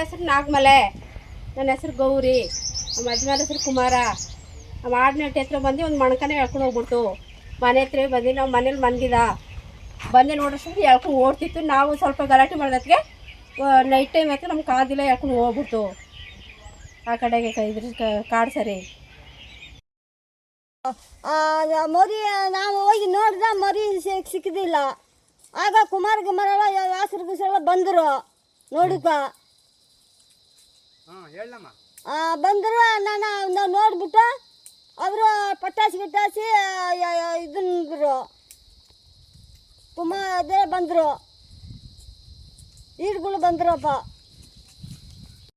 ಹೆಸರು ನಾಗಮಲೆ, ನನ್ನ ಹೆಸರು ಗೌರಿ, ನಮ್ಮ ಯಜಮಾನ ಹೆಸರು ಕುಮಾರ. ನಮ್ಮ ಆಡ್ನಟ್ಟಿ ಹತ್ರ ಬಂದು ಒಂದು ಮಣ್ಕನೇ ಎಳ್ಕೊಂಡು ಹೋಗ್ಬಿಡ್ತು. ಮನೆ ಹತ್ರ ಬಂದು ನಾವು ಮನೇಲಿ ಮನ್ಗಿದ ಬಂದು ನೋಡಿದ್ರೆ ಎಳ್ಕೊಂಡು ಓಡ್ತಿತ್ತು. ನಾವು ಸ್ವಲ್ಪ ಗಲಾಟೆ ಮಾಡೋದಕ್ಕೆ ನೈಟ್ ಟೈಮ್ ಆಯ್ತು, ನಮ್ಗೆ ಕಾದಿಲ್ಲ, ಎಳ್ಕೊಂಡು ಹೋಗ್ಬಿಡ್ತು. ಆ ಕಡೆಗೆ ಇದ್ರ ಕಾಡು ಸರಿ ಮರಿ ನಾವು ಹೋಗಿ ನೋಡಿದ್ರೆ ಮರಿ ಸಿಕ್ಕಿದಿಲ್ಲ. ಆಗ ಕುಮಾರಗೆಲ್ಲ ವ್ಯಾಸರು ಗೀಸರೆಲ್ಲ ಬಂದರು ನೋಡಿಕ. ಬಂದರು ನಾವು ನೋಡ್ಬಿಟ್ಟು ಅವರು ಪಟಾಸಿ ಗಿಟಾಸಿ ಇದನ್ರು ಅದೇ ಬಂದರು, ಈಡ್ಗಳು ಬಂದ್ರಪ್ಪ.